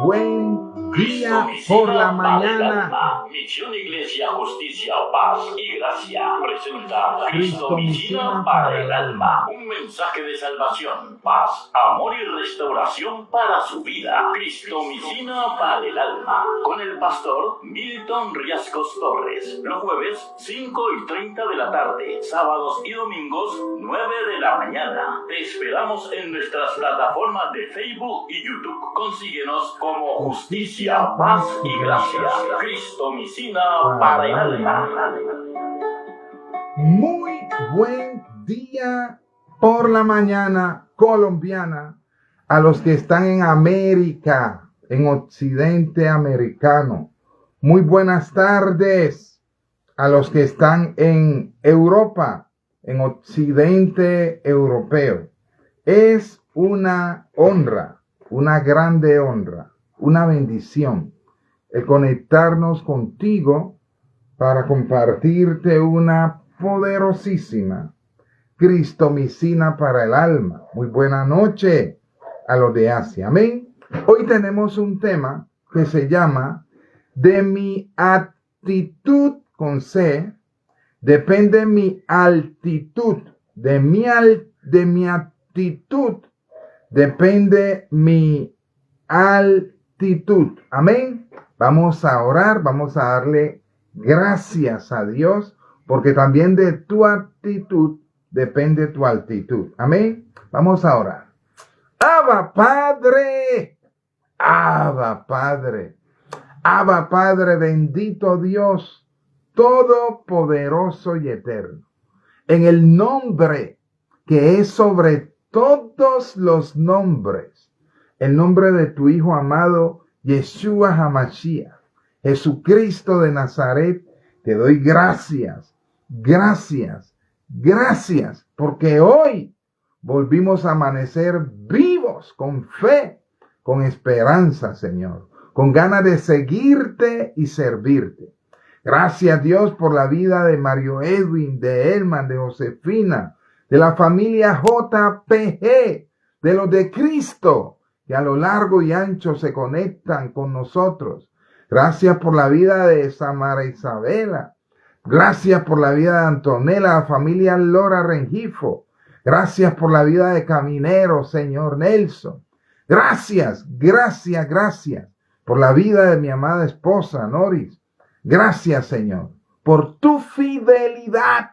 buen día por la mañana. Misión Iglesia, Justicia, Paz y Gracia presenta Cristomicina para el alma. Un mensaje de salvación, paz, amor y restauración para su vida. Cristomicina para el alma. Con el pastor Milton Riascos Torres. Los jueves, 5:30 de la tarde. Sábados y domingos, 9 de la mañana. Te esperamos en nuestras plataformas de Facebook y YouTube. Consíguenos como Justicia, Paz y Gracia. Cristomicina para el alma. Muy buen día por la mañana colombiana a los que están en América, en Occidente americano. Muy buenas tardes a los que están en Europa, en Occidente europeo. Es una honra, una grande honra, una bendición el conectarnos contigo para compartirte una poderosísima Cristomicina para el alma. Muy buena noche a los de Asia. Amén. Hoy tenemos un tema que se llama de mi actitud con C. Depende mi altitud. De mi actitud depende mi altitud. Amén. Vamos a orar, vamos a darle gracias a Dios, porque también de tu actitud depende tu altitud. Amén. Vamos a orar. Abba Padre, Abba Padre, Abba Padre, bendito Dios, todopoderoso y eterno. En el nombre que es sobre todos los nombres, el nombre de tu Hijo amado, Yeshua HaMashiach, Jesucristo de Nazaret, te doy gracias, gracias, gracias, porque hoy volvimos a amanecer vivos, con fe, con esperanza, Señor, con ganas de seguirte y servirte. Gracias, Dios, por la vida de Mario Edwin, de Elman, de Josefina, de la familia JPG, de los de Cristo, que a lo largo y ancho se conectan con nosotros. Gracias por la vida de Samara Isabela. Gracias por la vida de Antonella, la familia Lora Rengifo. Gracias por la vida de Caminero, Señor Nelson. Gracias, gracias, gracias por la vida de mi amada esposa, Noris. Gracias, Señor, por tu fidelidad,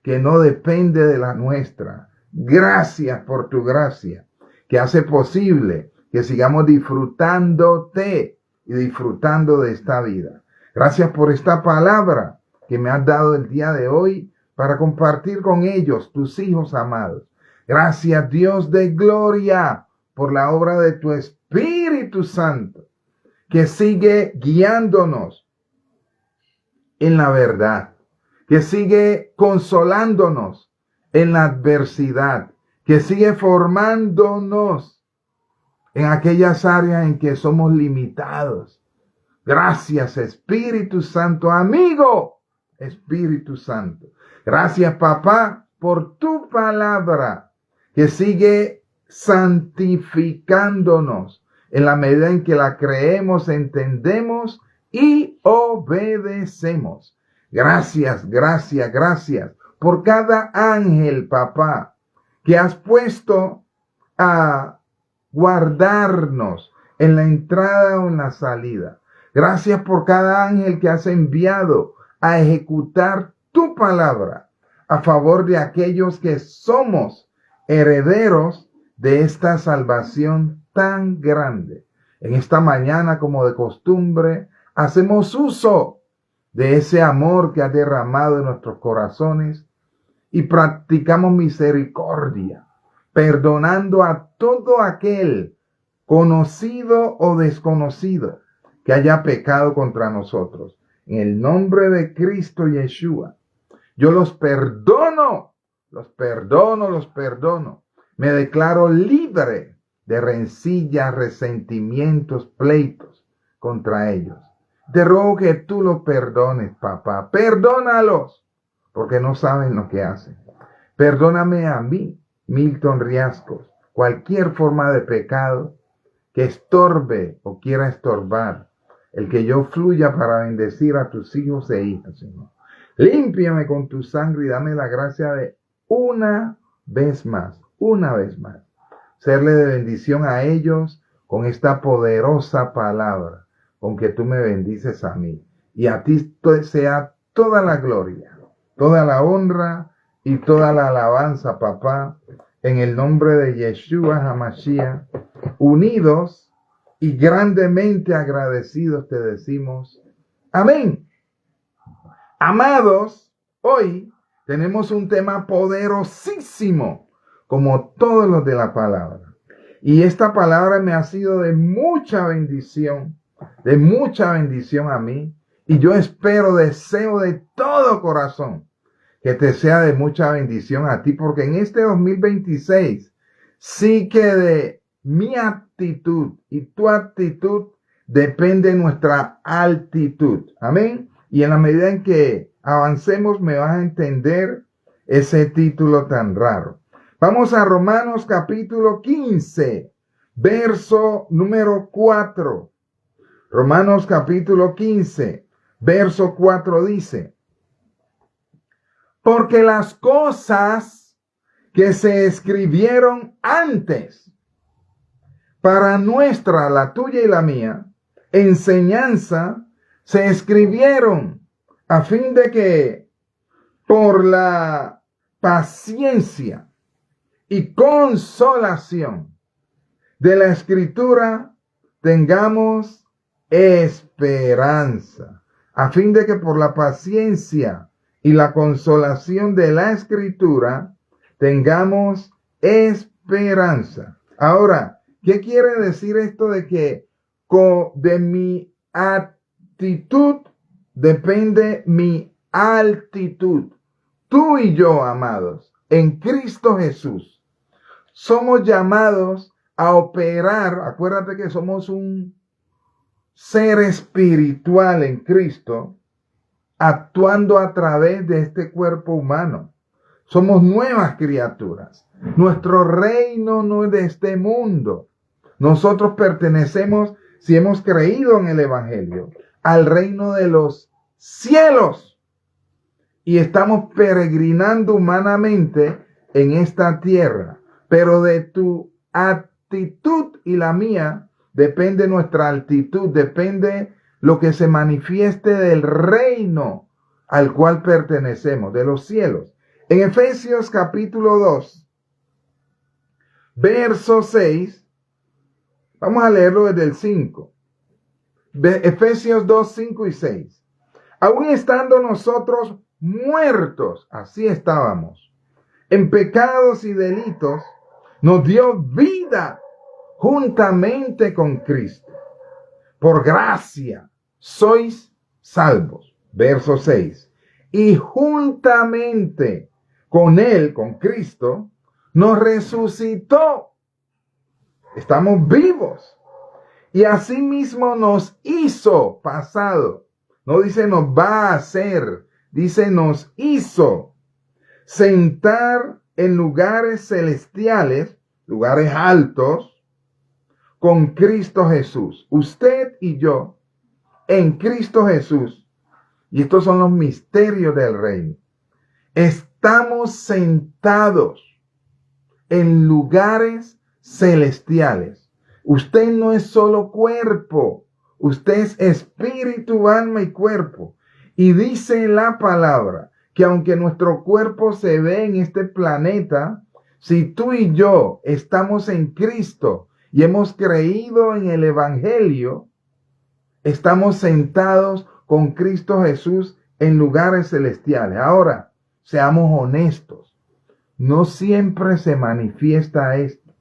que no depende de la nuestra. Gracias por tu gracia, que hace posible que sigamos disfrutándote y disfrutando de esta vida. Gracias por esta palabra que me has dado el día de hoy para compartir con ellos, tus hijos amados. Gracias, Dios de gloria, por la obra de tu Espíritu Santo, que sigue guiándonos en la verdad, que sigue consolándonos en la adversidad, que sigue formándonos en aquellas áreas en que somos limitados. Gracias, Espíritu Santo, amigo Espíritu Santo. Gracias, papá, por tu palabra que sigue santificándonos en la medida en que la creemos, entendemos y obedecemos. Gracias, gracias, gracias por cada ángel, papá, que has puesto a guardarnos en la entrada o en la salida. Gracias por cada ángel que has enviado a ejecutar tu palabra a favor de aquellos que somos herederos de esta salvación tan grande. En esta mañana, como de costumbre, hacemos uso de ese amor que has derramado en nuestros corazones y practicamos misericordia, perdonando a todo aquel conocido o desconocido que haya pecado contra nosotros. En el nombre de Cristo Yeshua, yo los perdono, los perdono, los perdono. Me declaro libre de rencillas, resentimientos, pleitos contra ellos. Te ruego que tú los perdones, papá. Perdónalos, porque no saben lo que hacen. Perdóname a mí, Milton Riascos, cualquier forma de pecado que estorbe o quiera estorbar el que yo fluya para bendecir a tus hijos e hijas, Señor. Límpiame con tu sangre y dame la gracia de una vez más, serle de bendición a ellos con esta poderosa palabra, con que tú me bendices a mí. Y a ti sea toda la gloria, toda la honra y toda la alabanza, papá, en el nombre de Yeshua HaMashiach, unidos y grandemente agradecidos te decimos, amén. Amados, hoy tenemos un tema poderosísimo, como todos los de la palabra. Y esta palabra me ha sido de mucha bendición a mí. Y yo deseo de todo corazón que te sea de mucha bendición a ti, porque en este 2026 sí que de mi actitud y tu actitud depende nuestra altitud. Amén. Y en la medida en que avancemos me vas a entender ese título tan raro. Vamos a Romanos capítulo 15, verso número 4. Romanos capítulo 15, verso 4 dice: porque las cosas que se escribieron antes para nuestra, la tuya y la mía, enseñanza, se escribieron a fin de que por la paciencia y consolación de la Escritura tengamos esperanza. A fin de que por la paciencia y la consolación de la Escritura tengamos esperanza. Ahora, ¿qué quiere decir esto de que de mi actitud depende mi altitud? Tú y yo, amados, en Cristo Jesús, somos llamados a operar. Acuérdate que somos un ser espiritual en Cristo, actuando a través de este cuerpo humano. Somos nuevas criaturas. Nuestro reino no es de este mundo. Nosotros pertenecemos, si hemos creído en el Evangelio, al reino de los cielos. Y estamos peregrinando humanamente en esta tierra. Pero de tu actitud y la mía depende nuestra altitud, depende lo que se manifieste del reino al cual pertenecemos, de los cielos. En Efesios capítulo 2, verso 6, vamos a leerlo desde el 5. Efesios 2, 5 y 6. Aún estando nosotros muertos, así estábamos, en pecados y delitos, nos dio vida juntamente con Cristo. Por gracia sois salvos. Verso 6. Y juntamente con Él, con Cristo, nos resucitó. Estamos vivos. Y asimismo nos hizo, pasado. No dice nos va a hacer, dice nos hizo sentar en lugares celestiales, lugares altos, con Cristo Jesús. Usted y yo, en Cristo Jesús, y estos son los misterios del reino, estamos sentados en lugares celestiales. Usted no es solo cuerpo, usted es espíritu, alma y cuerpo. Y dice la palabra que aunque nuestro cuerpo se ve en este planeta, si tú y yo estamos en Cristo y hemos creído en el Evangelio, estamos sentados con Cristo Jesús en lugares celestiales. Ahora, seamos honestos. No siempre se manifiesta esto.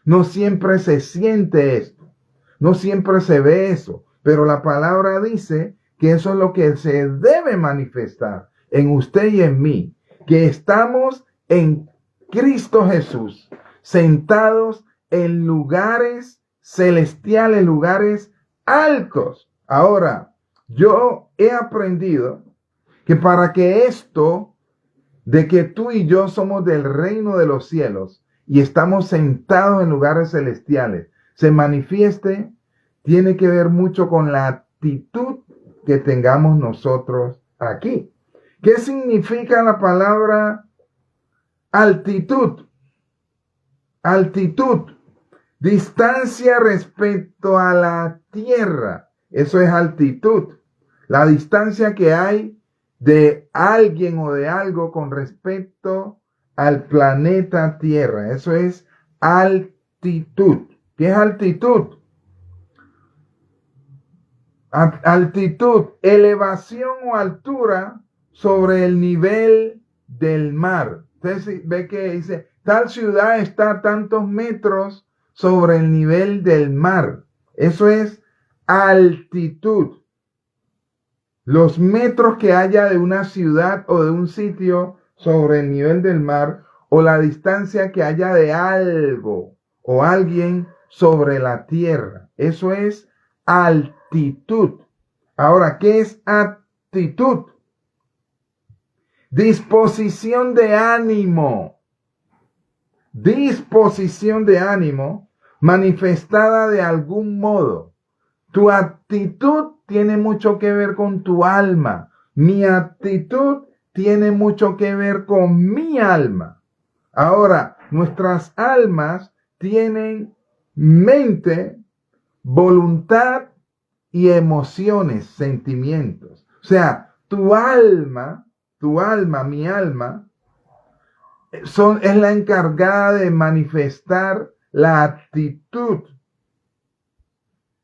No siempre se siente esto. No siempre se ve eso. Pero la palabra dice que eso es lo que se debe manifestar en usted y en mí. Que estamos en Cristo Jesús, sentados en lugares celestiales, lugares altos. Ahora, yo he aprendido que para que esto de que tú y yo somos del reino de los cielos y estamos sentados en lugares celestiales se manifieste, tiene que ver mucho con la actitud que tengamos nosotros aquí. ¿Qué significa la palabra altitud? Altitud, distancia respecto a la tierra. Eso es altitud. La distancia que hay de alguien o de algo con respecto al planeta Tierra. Eso es altitud. ¿Qué es altitud? Altitud, elevación o altura sobre el nivel del mar. Entonces ve que dice, tal ciudad está a tantos metros sobre el nivel del mar. Eso es altitud. Los metros que haya de una ciudad o de un sitio sobre el nivel del mar, o la distancia que haya de algo o alguien sobre la tierra. Eso es altitud. Ahora, ¿qué es actitud? Disposición de ánimo. Disposición de ánimo manifestada de algún modo. Tu actitud tiene mucho que ver con tu alma. Mi actitud tiene mucho que ver con mi alma. Ahora, nuestras almas tienen mente, voluntad y emociones, sentimientos. O sea, tu alma, mi alma, es la encargada de manifestar la actitud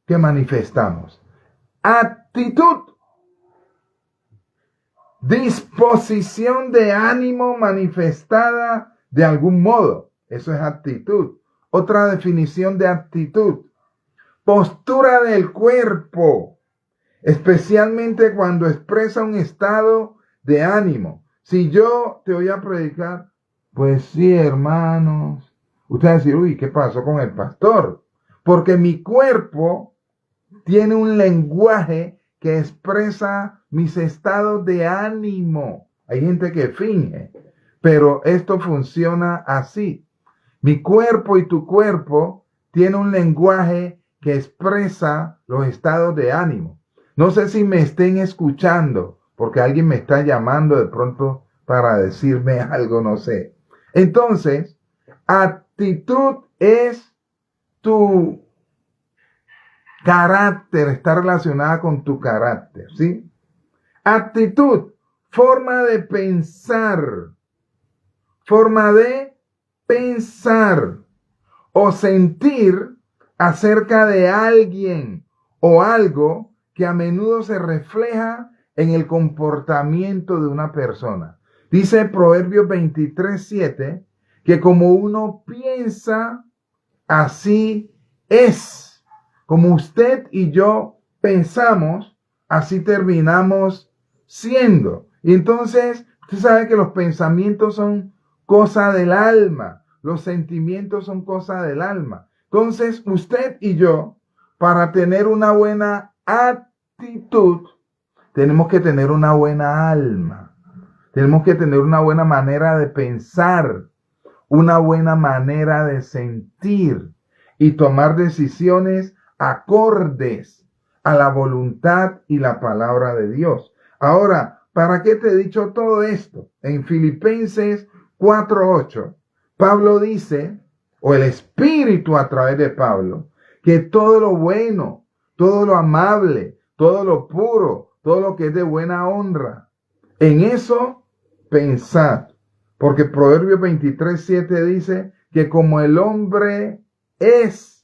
que manifestamos. Actitud. Disposición de ánimo manifestada de algún modo. Eso es actitud. Otra definición de actitud. Postura del cuerpo, especialmente cuando expresa un estado de ánimo. Si yo te voy a predicar, pues sí, hermanos. Usted va a decir, uy, ¿qué pasó con el pastor? Porque mi cuerpo tiene un lenguaje que expresa mis estados de ánimo. Hay gente que finge, pero esto funciona así. Mi cuerpo y tu cuerpo tiene un lenguaje que expresa los estados de ánimo. No sé si me estén escuchando, porque alguien me está llamando de pronto para decirme algo, no sé. Entonces, actitud es tu carácter, está relacionada con tu carácter, ¿sí? Actitud, forma de pensar o sentir acerca de alguien o algo que a menudo se refleja en el comportamiento de una persona. Dice Proverbios 23:7 que como uno piensa, así es. Como usted y yo pensamos, así terminamos siendo. Y entonces, usted sabe que los pensamientos son cosa del alma. Los sentimientos son cosa del alma. Entonces, usted y yo, para tener una buena actitud, tenemos que tener una buena alma. Tenemos que tener una buena manera de pensar, una buena manera de sentir y tomar decisiones acordes a la voluntad y la palabra de Dios. Ahora, ¿para qué te he dicho todo esto? En Filipenses 4:8, Pablo dice, o el Espíritu a través de Pablo, que todo lo bueno, todo lo amable, todo lo puro, todo lo que es de buena honra, en eso pensad. Porque Proverbios 23:7 dice que como el hombre piensa,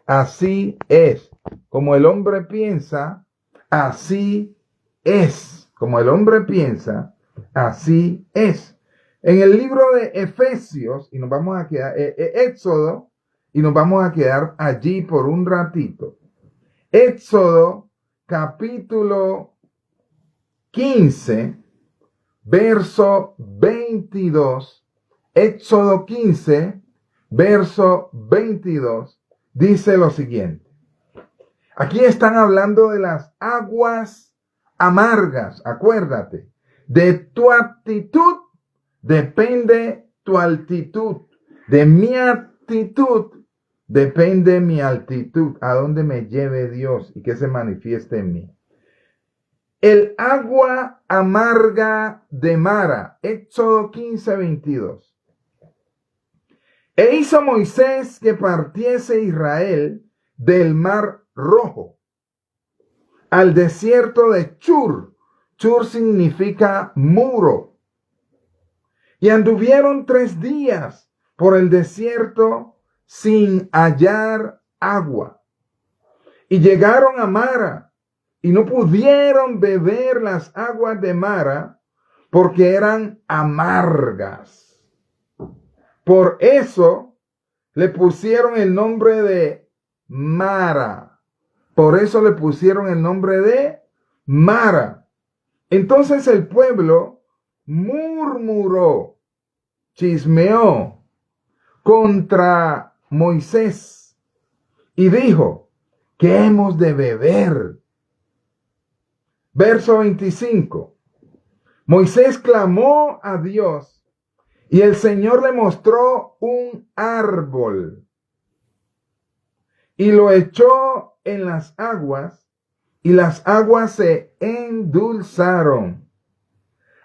así es. Como el hombre piensa, así es. Como el hombre piensa, así es. En el libro de Efesios, y nos vamos a quedar, Éxodo, y nos vamos a quedar allí por un ratito. Éxodo, capítulo 15, verso 22. Éxodo 15, verso 22, dice lo siguiente. Aquí están hablando de las aguas amargas. Acuérdate, de tu actitud depende tu altitud. De mi actitud depende mi altitud, a dónde me lleve Dios y que se manifieste en mí. El agua amarga de Mara, Éxodo 15:22. E hizo Moisés que partiese Israel del mar Rojo al desierto de Chur. Chur significa muro. Y anduvieron 3 días por el desierto sin hallar agua. Y llegaron a Mara y no pudieron beber las aguas de Mara porque eran amargas. Por eso le pusieron el nombre de Mara. Por eso le pusieron el nombre de Mara. Entonces el pueblo murmuró, chismeó contra Moisés y dijo, ¿qué hemos de beber? Verso 25. Moisés clamó a Dios y el Señor le mostró un árbol y lo echó en las aguas y las aguas se endulzaron.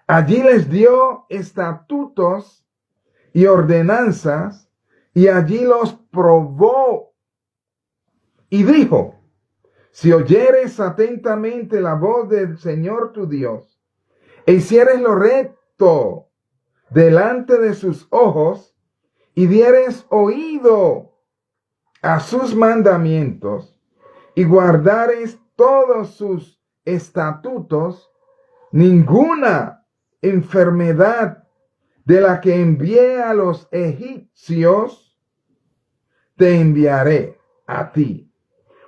Allí les dio estatutos y ordenanzas y allí los probó y dijo, si oyeres atentamente la voz del Señor tu Dios e hicieres lo recto delante de sus ojos y dieres oído a sus mandamientos y guardares todos sus estatutos, ninguna enfermedad de la que envié a los egipcios te enviaré a ti,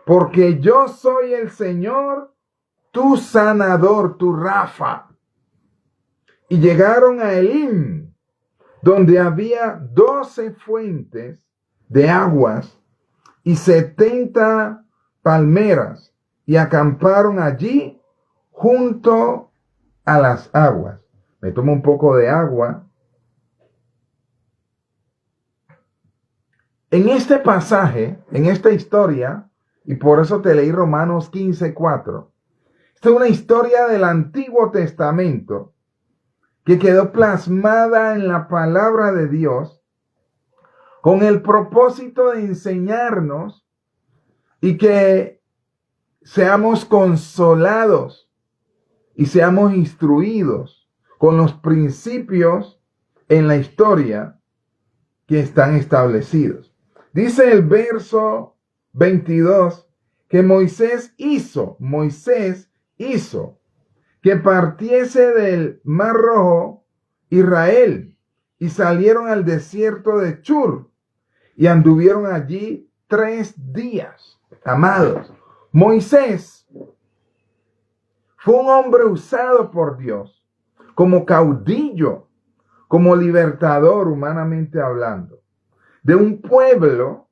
porque yo soy el Señor, tu sanador, tu Rafa. Y llegaron a Elim, donde había 12 fuentes de aguas y 70 palmeras, y acamparon allí junto a las aguas. Me tomo un poco de agua. En este pasaje, en esta historia, y por eso te leí Romanos 15:4, esta es una historia del Antiguo Testamento que quedó plasmada en la palabra de Dios con el propósito de enseñarnos y que seamos consolados y seamos instruidos con los principios en la historia que están establecidos. Dice el verso 22 que Moisés hizo que partiese del Mar Rojo Israel y salieron al desierto de Chur y anduvieron allí 3 días. Amados, Moisés fue un hombre usado por Dios como caudillo, como libertador, humanamente hablando, de un pueblo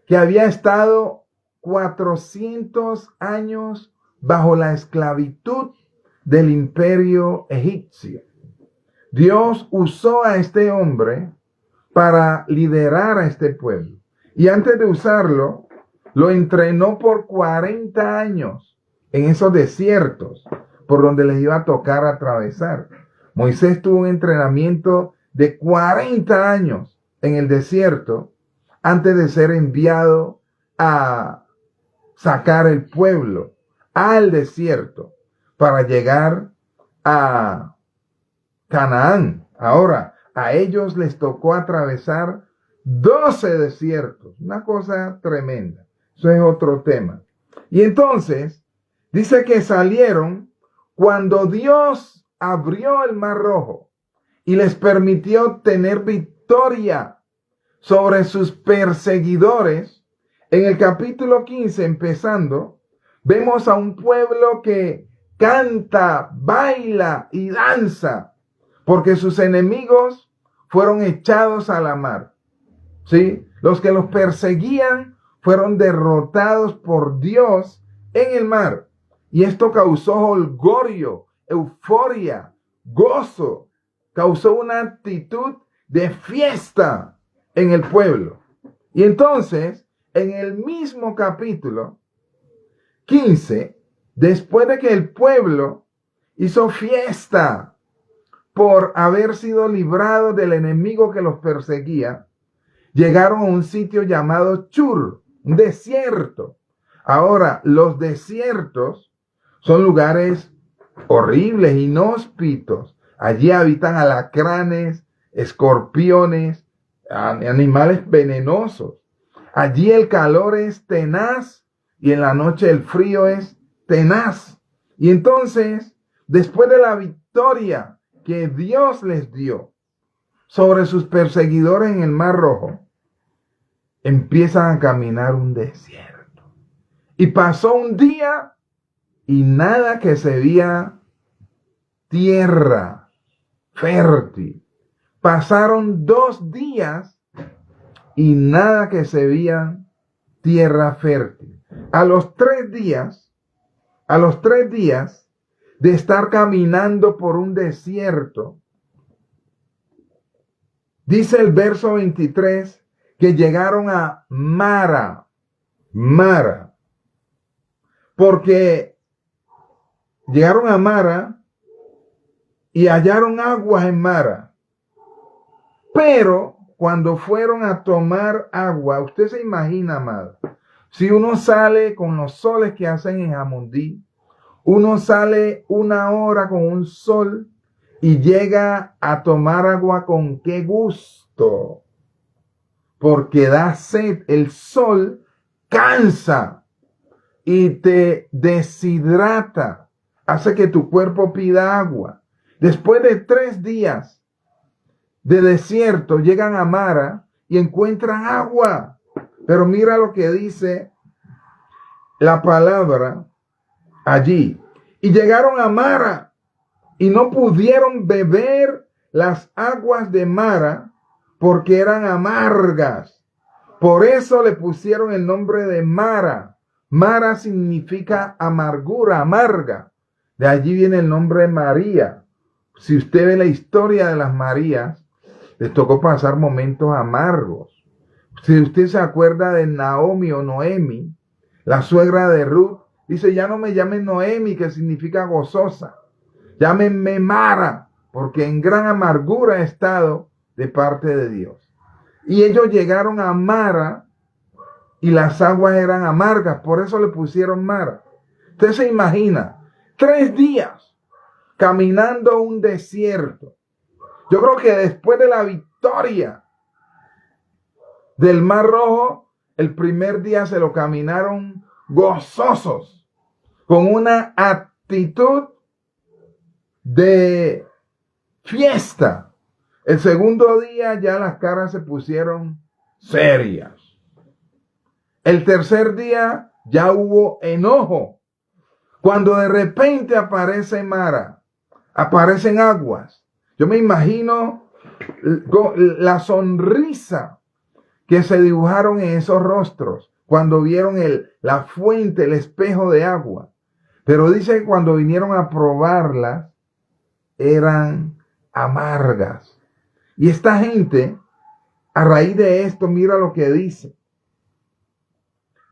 que había estado 400 años bajo la esclavitud del imperio egipcio. Dios usó a este hombre para liderar a este pueblo. Y antes de usarlo, lo entrenó por 40 años en esos desiertos por donde les iba a tocar atravesar. Moisés tuvo un entrenamiento de 40 años en el desierto antes de ser enviado a sacar el pueblo al desierto para llegar a Canaán. Ahora, a ellos les tocó atravesar 12 desiertos, una cosa tremenda. Eso es otro tema. Y entonces, dice que salieron cuando Dios abrió el Mar Rojo y les permitió tener victoria sobre sus perseguidores. En el capítulo 15, empezando, vemos a un pueblo que canta, baila y danza, porque sus enemigos fueron echados a la mar. ¿Sí? Los que los perseguían fueron derrotados por Dios en el mar. Y esto causó holgorio, euforia, gozo. Causó una actitud de fiesta en el pueblo. Y entonces, en el mismo capítulo 15, después de que el pueblo hizo fiesta por haber sido librado del enemigo que los perseguía, llegaron a un sitio llamado Chur, un desierto. Ahora, los desiertos son lugares horribles, inhóspitos. Allí habitan alacranes, escorpiones, animales venenosos. Allí el calor es tenaz y en la noche el frío es tenaz. Y entonces, después de la victoria que Dios les dio sobre sus perseguidores en el Mar Rojo, empiezan a caminar un desierto. Y pasó un día y nada que se veía tierra fértil. Pasaron 2 días y nada que se veía tierra fértil. A los 3 días de estar caminando por un desierto, dice el verso 23 que llegaron a Mara, porque llegaron a Mara y hallaron aguas en Mara. Pero cuando fueron a tomar agua, usted se imagina, amado, si uno sale con los soles que hacen en Jamundí, uno sale 1 hora con un sol y llega a tomar agua con qué gusto, porque da sed. El sol cansa y te deshidrata, hace que tu cuerpo pida agua. Después de 3 días de desierto, llegan a Mara y encuentran agua. Pero mira lo que dice la palabra allí. Y llegaron a Mara y no pudieron beber las aguas de Mara porque eran amargas. Por eso le pusieron el nombre de Mara. Mara significa amargura, amarga. De allí viene el nombre de María. Si usted ve la historia de las Marías, les tocó pasar momentos amargos. Si usted se acuerda de Naomi o Noemi, la suegra de Ruth, dice, ya no me llamen Noemi, que significa gozosa. Llámenme Mara, porque en gran amargura he estado de parte de Dios. Y ellos llegaron a Mara y las aguas eran amargas, por eso le pusieron Mara. Usted se imagina, 3 días caminando un desierto. Yo creo que después de la victoria del Mar Rojo, el primer día se lo caminaron gozosos, con una actitud de fiesta. El segundo día ya las caras se pusieron serias. El tercer día ya hubo enojo. Cuando de repente aparece Mara, aparecen aguas. Yo me imagino la sonrisa que se dibujaron en esos rostros cuando vieron la fuente, el espejo de agua. Pero dice que cuando vinieron a probarlas, eran amargas. Y esta gente, a raíz de esto, mira lo que dice.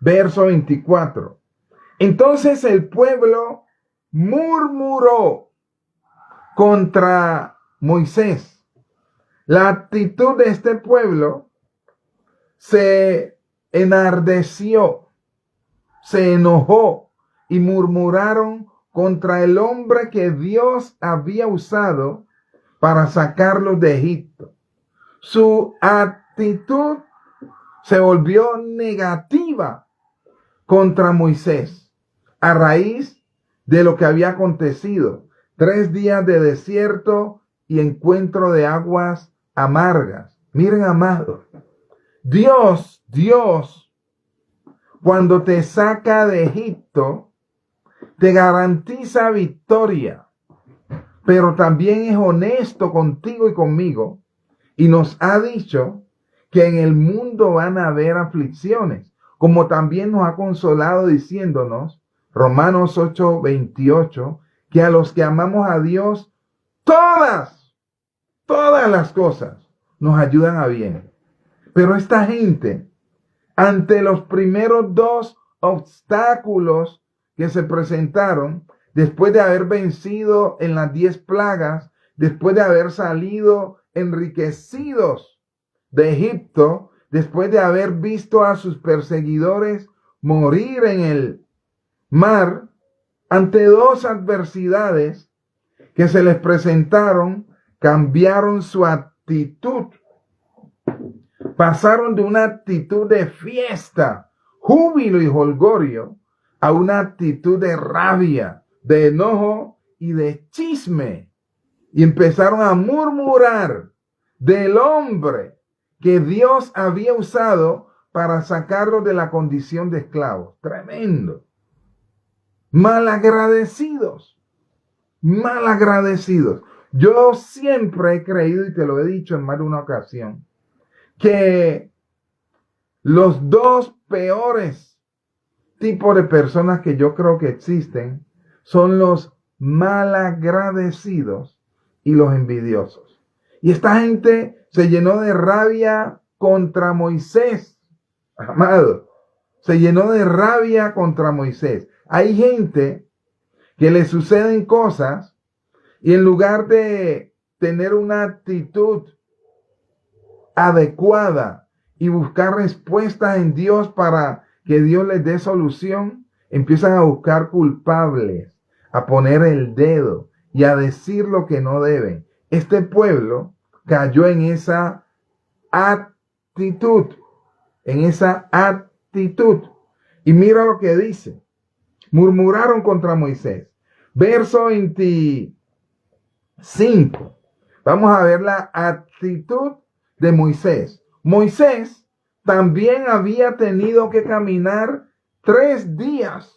Verso 24. Entonces el pueblo murmuró contra Moisés. La actitud de este pueblo se enardeció, se enojó y murmuraron contra el hombre que Dios había usado para sacarlos de Egipto. Su actitud se volvió negativa contra Moisés a raíz de lo que había acontecido. 3 días de desierto y encuentro de aguas amargas. Miren, amados, Dios, cuando te saca de Egipto, te garantiza victoria, pero también es honesto contigo y conmigo, y nos ha dicho que en el mundo van a haber aflicciones, como también nos ha consolado diciéndonos, Romanos 8:28, que a los que amamos a Dios, todas las cosas nos ayudan a bien. Pero esta gente ante los primeros dos obstáculos que se presentaron, después de haber vencido en las 10 plagas, después de haber salido enriquecidos de Egipto, después de haber visto a sus perseguidores morir en el mar, ante dos adversidades que se les presentaron, cambiaron su actitud. Pasaron de una actitud de fiesta, júbilo y jolgorio a una actitud de rabia, de enojo y de chisme. Y empezaron a murmurar del hombre que Dios había usado para sacarlos de la condición de esclavos. Tremendo. Malagradecidos. Malagradecidos. Yo siempre he creído, y te lo he dicho en más de una ocasión, que los dos peores tipos de personas que yo creo que existen son los malagradecidos y los envidiosos. Y esta gente se llenó de rabia contra Moisés, amado. Se llenó de rabia contra Moisés. Hay gente que le suceden cosas y en lugar de tener una actitud adecuada y buscar respuestas en Dios para que Dios les dé solución, empiezan a buscar culpables, a poner el dedo y a decir lo que no deben. Este pueblo cayó en esa actitud, Y mira lo que dice. Murmuraron contra Moisés. Verso 25. Vamos a ver la actitud de Moisés. Moisés también había tenido que caminar 3 días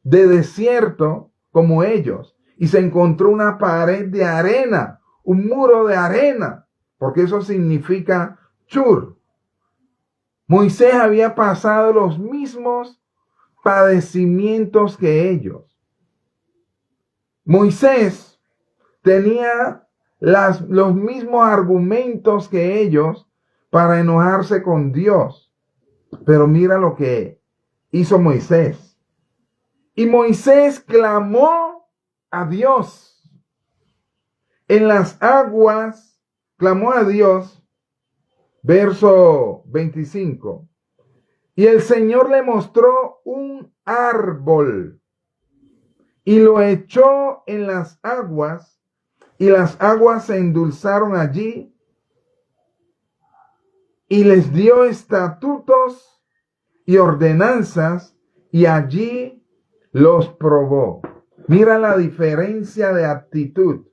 de desierto como ellos y se encontró una pared de arena, un muro de arena, porque eso significa Shur. Moisés había pasado los mismos padecimientos que ellos. Moisés tenía los mismos argumentos que ellos para enojarse con Dios. Pero mira lo que hizo Moisés. Y Moisés clamó a Dios. En las aguas clamó a Dios. Verso 25. Y el Señor le mostró un árbol y lo echó en las aguas, y las aguas se endulzaron allí, y les dio estatutos y ordenanzas, y allí los probó. Mira la diferencia de actitud.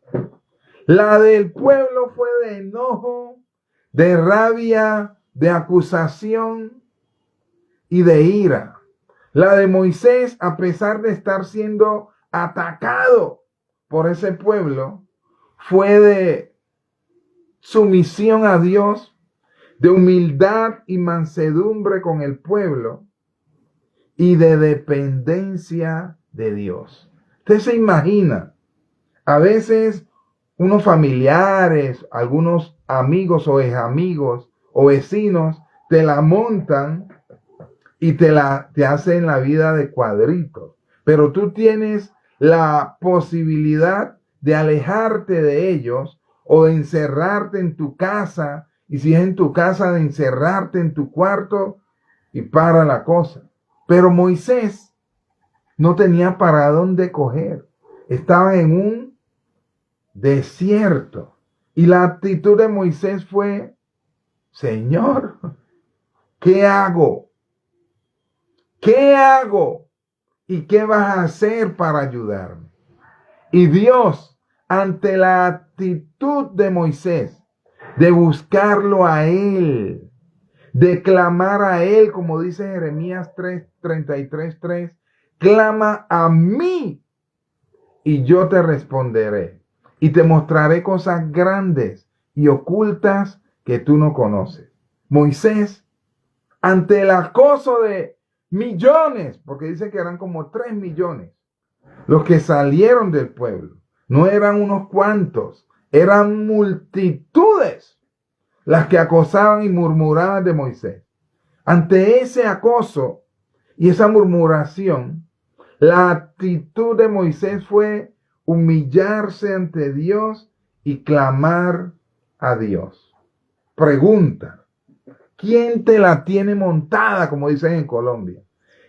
La del pueblo fue de enojo, de rabia, de acusación y de ira. La de Moisés, a pesar de estar siendo atacado por ese pueblo, fue de sumisión a Dios, de humildad y mansedumbre con el pueblo y de dependencia de Dios. Usted se imagina, a veces unos familiares, algunos amigos o examigos o vecinos te la montan y te hacen la vida de cuadritos. Pero tú tienes la posibilidad de alejarte de ellos o de encerrarte en tu casa. Y si es en tu casa, de encerrarte en tu cuarto y para la cosa. Pero Moisés no tenía para dónde coger. Estaba en un desierto. Y la actitud de Moisés fue: Señor, ¿qué hago? ¿Qué hago? ¿Y qué vas a hacer para ayudarme? Y Dios, ante la actitud de Moisés, de buscarlo a Él, de clamar a Él, como dice Jeremías 33:3, clama a mí y yo te responderé y te mostraré cosas grandes y ocultas que tú no conoces. Moisés, ante el acoso de millones, porque dice que eran como 3 millones, los que salieron del pueblo, no eran unos cuantos, eran multitudes las que acosaban y murmuraban de Moisés. Ante ese acoso y esa murmuración, la actitud de Moisés fue humillarse ante Dios y clamar a Dios. Pregunta: ¿quién te la tiene montada, como dicen en Colombia?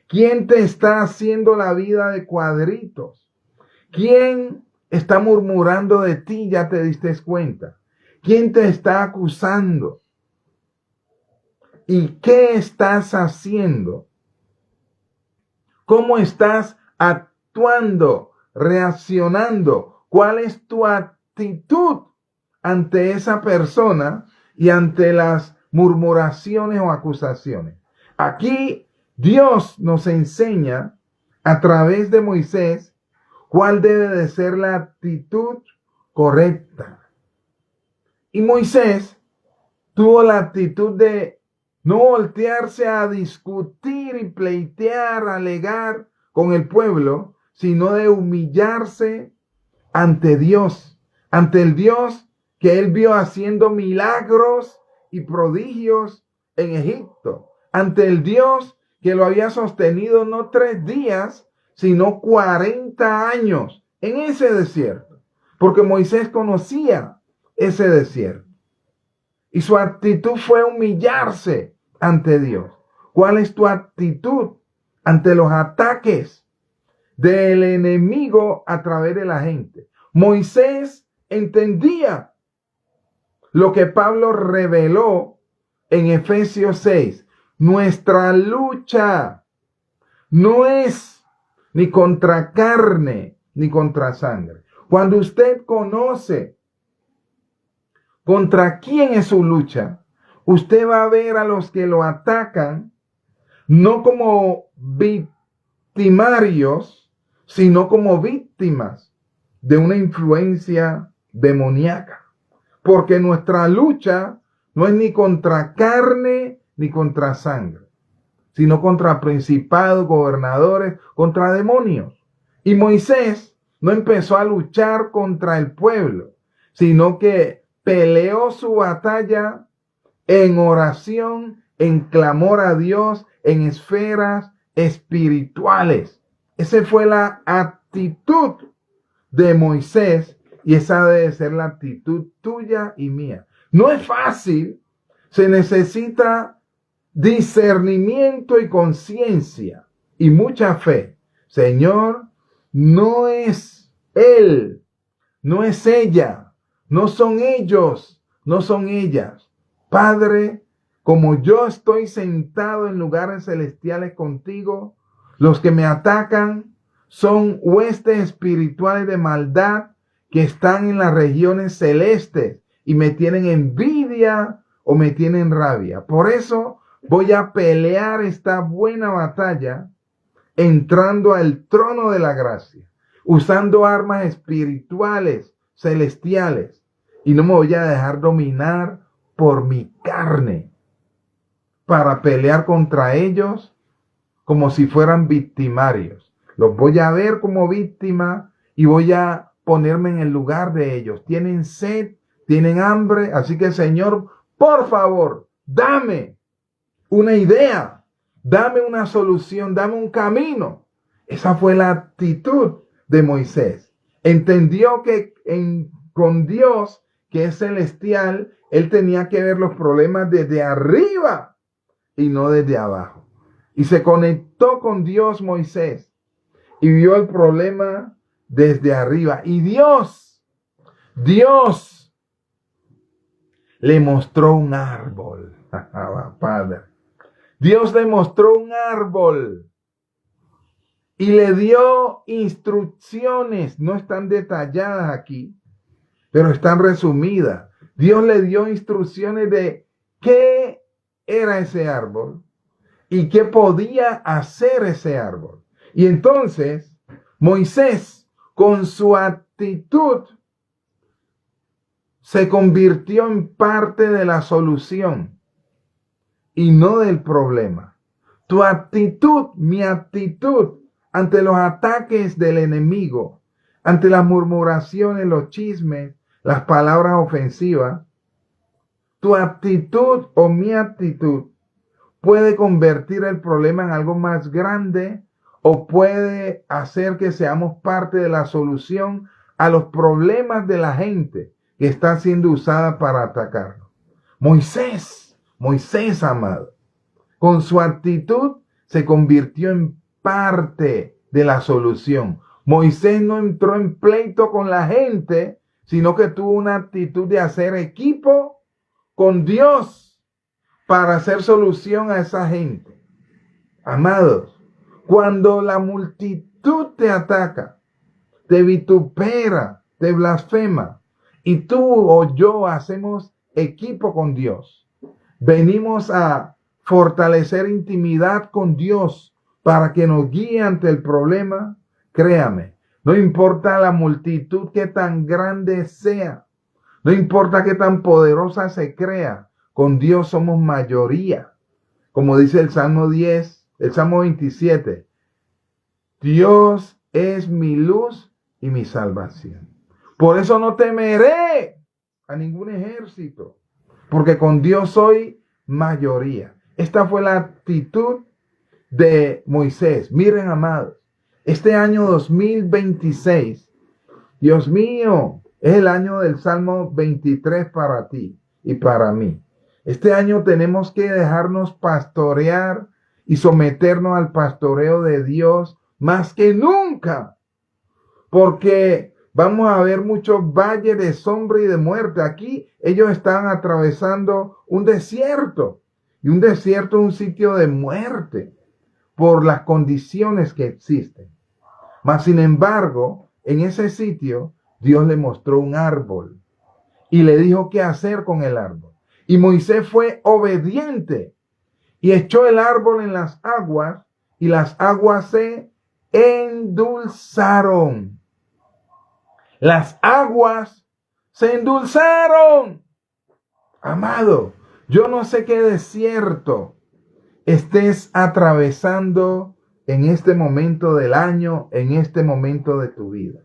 ¿Quién te está haciendo la vida de cuadritos? ¿Quién está murmurando de ti? ¿Ya te diste cuenta? ¿Quién te está acusando? ¿Y qué estás haciendo? ¿Cómo estás actuando, reaccionando? ¿Cuál es tu actitud ante esa persona y ante las murmuraciones o acusaciones? Aquí Dios nos enseña a través de Moisés cuál debe de ser la actitud correcta. Y Moisés tuvo la actitud de no voltearse a discutir y pleitear, alegar con el pueblo, sino de humillarse ante Dios, ante el Dios que él vio haciendo milagros y prodigios en Egipto, ante el Dios que lo había sostenido no 3 días, sino 40 años en ese desierto, porque Moisés conocía ese desierto. Y su actitud fue humillarse ante Dios. ¿Cuál es tu actitud ante los ataques del enemigo a través de la gente? Moisés entendía lo que Pablo reveló en Efesios 6. Nuestra lucha no es ni contra carne ni contra sangre. Cuando usted conoce contra quién es su lucha, usted va a ver a los que lo atacan no como victimarios, sino como víctimas de una influencia demoníaca. Porque nuestra lucha no es ni contra carne ni contra sangre, sino contra principados, gobernadores, contra demonios. Y Moisés no empezó a luchar contra el pueblo, sino que peleó su batalla en oración, en clamor a Dios, en esferas espirituales. Esa fue la actitud de Moisés y esa debe ser la actitud tuya y mía. No es fácil, se necesita discernimiento y conciencia y mucha fe. Señor, no es él, no es ella, no son ellos, no son ellas. Padre, como yo estoy sentado en lugares celestiales contigo, los que me atacan son huestes espirituales de maldad que están en las regiones celestes y me tienen envidia o me tienen rabia. Por eso voy a pelear esta buena batalla entrando al trono de la gracia, usando armas espirituales, celestiales, y no me voy a dejar dominar por mi carne para pelear contra ellos como si fueran victimarios. Los voy a ver como víctima y voy a ponerme en el lugar de ellos. Tienen sed, tienen hambre, así que Señor, por favor, dame una idea, dame una solución, dame un camino. Esa fue la actitud de Moisés. Entendió que con Dios, que es celestial, él tenía que ver los problemas desde arriba y no desde abajo. Y se conectó con Dios Moisés y vio el problema desde arriba. Y Dios le mostró un árbol. Padre. Dios le mostró un árbol y le dio instrucciones. No están detalladas aquí, pero están resumidas. Dios le dio instrucciones de qué era ese árbol y qué podía hacer ese árbol. Y entonces Moisés, con su actitud, se convirtió en parte de la solución y no del problema. Tu actitud, mi actitud ante los ataques del enemigo, ante las murmuraciones, los chismes, las palabras ofensivas, tu actitud o mi actitud puede convertir el problema en algo más grande o puede hacer que seamos parte de la solución a los problemas de la gente que está siendo usada para atacarnos. Moisés, amado, con su actitud se convirtió en parte de la solución. Moisés no entró en pleito con la gente, sino que tuvo una actitud de hacer equipo con Dios para hacer solución a esa gente. Amados, cuando la multitud te ataca, te vitupera, te blasfema, y tú o yo hacemos equipo con Dios, venimos a fortalecer intimidad con Dios para que nos guíe ante el problema. Créame, no importa la multitud que tan grande sea, no importa qué tan poderosa se crea, con Dios somos mayoría. Como dice el Salmo 10, el Salmo 27, Dios es mi luz y mi salvación. Por eso no temeré a ningún ejército, porque con Dios soy mayoría. Esta fue la actitud de Moisés. Miren, amados, este año 2026, Dios mío, es el año del Salmo 23 para ti y para mí. Este año tenemos que dejarnos pastorear y someternos al pastoreo de Dios más que nunca, porque vamos a ver muchos valles de sombra y de muerte. Aquí ellos están atravesando un desierto, y un desierto es un sitio de muerte por las condiciones que existen. Mas, sin embargo, en ese sitio Dios le mostró un árbol y le dijo qué hacer con el árbol. Y Moisés fue obediente y echó el árbol en las aguas, y las aguas se endulzaron. Las aguas se endulzaron. Amado, yo no sé qué desierto estés atravesando en este momento del año, en este momento de tu vida.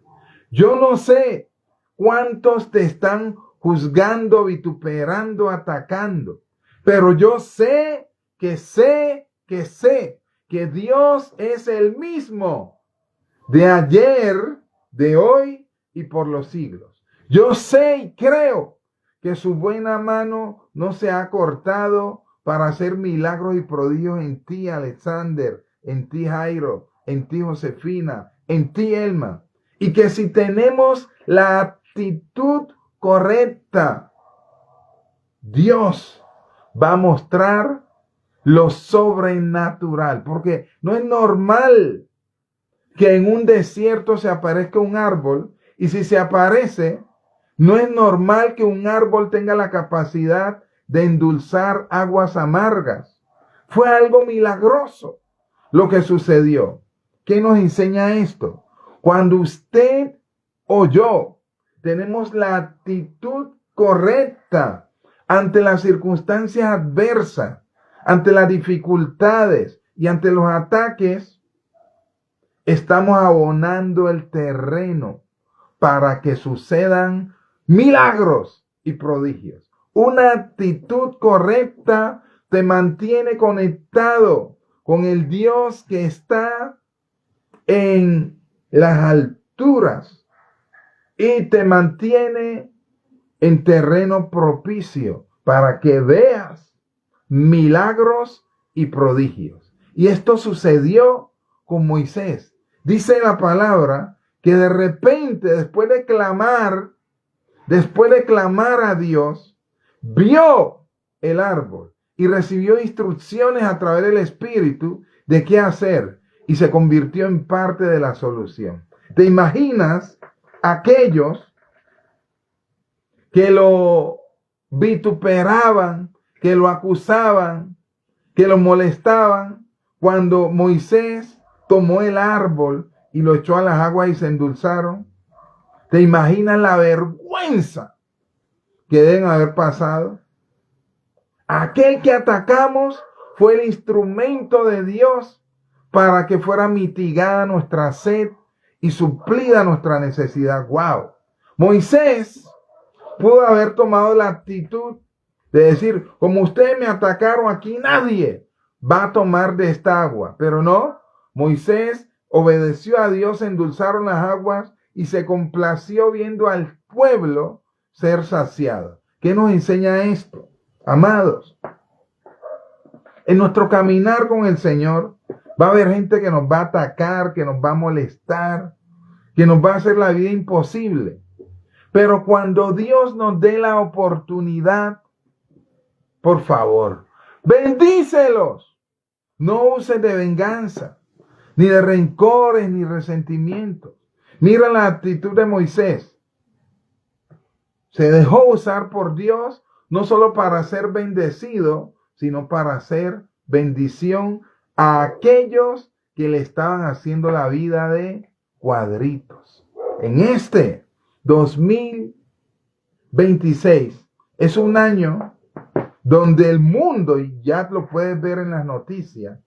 Yo no sé cuántos te están juzgando, vituperando, atacando, pero yo sé que Dios es el mismo de ayer, de hoy y por los siglos. Yo sé y creo que su buena mano no se ha cortado para hacer milagros y prodigios en ti, Alexander, en ti, Jairo, en ti, Josefina, en ti, Elma. Y que si tenemos la actitud correcta, Dios va a mostrar lo sobrenatural, porque no es normal que en un desierto se aparezca un árbol, y si se aparece, no es normal que un árbol tenga la capacidad de endulzar aguas amargas. Fue algo milagroso lo que sucedió. ¿Qué nos enseña esto? Cuando usted o yo tenemos la actitud correcta ante las circunstancias adversas, ante las dificultades y ante los ataques, estamos abonando el terreno para que sucedan milagros y prodigios. Una actitud correcta te mantiene conectado con el Dios que está en las alturas y te mantiene en terreno propicio para que veas milagros y prodigios. Y esto sucedió con Moisés. Dice la palabra que de repente, después de clamar a Dios, vio el árbol y recibió instrucciones a través del Espíritu de qué hacer, y se convirtió en parte de la solución. ¿Te imaginas aquellos que lo vituperaban, que lo acusaban, que lo molestaban, cuando Moisés tomó el árbol y lo echó a las aguas y se endulzaron? ¿Te imaginas la vergüenza que deben haber pasado? Aquel que atacamos fue el instrumento de Dios para que fuera mitigada nuestra sed y suplida nuestra necesidad. ¡Wow! Moisés pudo haber tomado la actitud de decir, como ustedes me atacaron, aquí nadie va a tomar de esta agua. Pero no, Moisés obedeció a Dios, endulzaron las aguas y se complació viendo al pueblo ser saciado. ¿Qué nos enseña esto? Amados, en nuestro caminar con el Señor va a haber gente que nos va a atacar, que nos va a molestar, que nos va a hacer la vida imposible. Pero cuando Dios nos dé la oportunidad, por favor, bendícelos. No uses de venganza, ni de rencores, ni resentimientos. Mira la actitud de Moisés. Se dejó usar por Dios, no solo para ser bendecido, sino para hacer bendición a aquellos que le estaban haciendo la vida de cuadritos. En este 2026 es un año donde el mundo, y ya lo puedes ver en las noticias,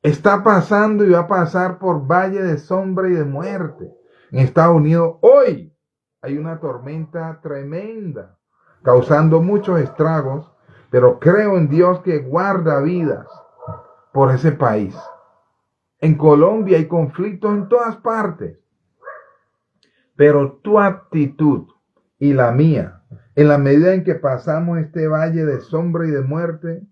está pasando y va a pasar por valle de sombra y de muerte. En Estados Unidos hoy hay una tormenta tremenda, causando muchos estragos, pero creo en Dios que guarda vidas por ese país. En Colombia hay conflictos en todas partes, pero tu actitud y la mía, en la medida en que pasamos este valle de sombra y de muerte,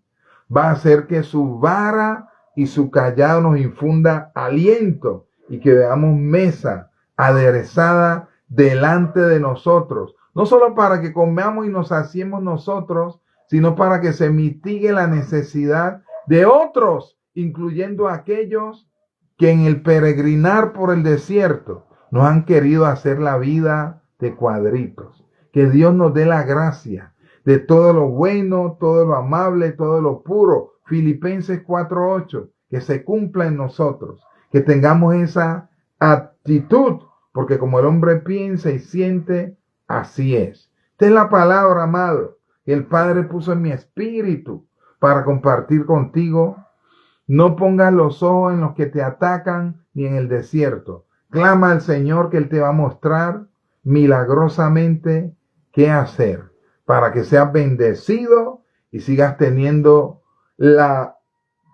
va a hacer que su vara y su callado nos infunda aliento y que veamos mesa aderezada delante de nosotros, no solo para que comamos y nos saciemos nosotros, sino para que se mitigue la necesidad de otros, incluyendo aquellos que en el peregrinar por el desierto nos han querido hacer la vida de cuadritos. Que Dios nos dé la gracia de todo lo bueno, todo lo amable, todo lo puro. Filipenses 4:8, que se cumpla en nosotros, que tengamos esa actitud, porque como el hombre piensa y siente, así es. Esta es la palabra, amado, que el Padre puso en mi espíritu para compartir contigo. No pongas los ojos en los que te atacan ni en el desierto. Clama al Señor que Él te va a mostrar milagrosamente qué hacer para que seas bendecido y sigas teniendo la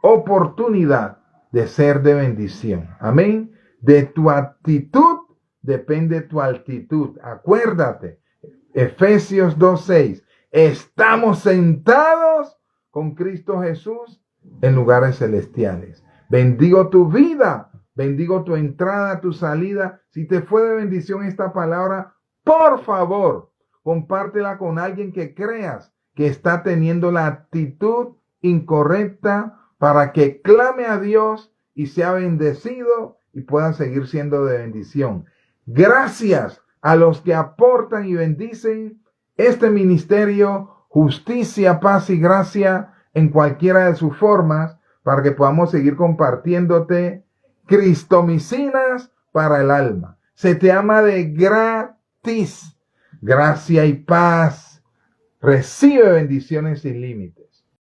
oportunidad de ser de bendición. Amén. De tu actitud depende tu altitud. Acuérdate, Efesios 2:6. Estamos sentados con Cristo Jesús en lugares celestiales. Bendigo tu vida, bendigo tu entrada, tu salida. Si te fue de bendición esta palabra, por favor, compártela con alguien que creas que está teniendo la actitud incorrecta para que clame a Dios y sea bendecido y pueda seguir siendo de bendición. Gracias a los que aportan y bendicen este ministerio, Justicia, Paz y Gracia, en cualquiera de sus formas, para que podamos seguir compartiéndote cristomicinas para el alma. Se te ama de gratis. Gracia y paz. Recibe bendiciones sin límite.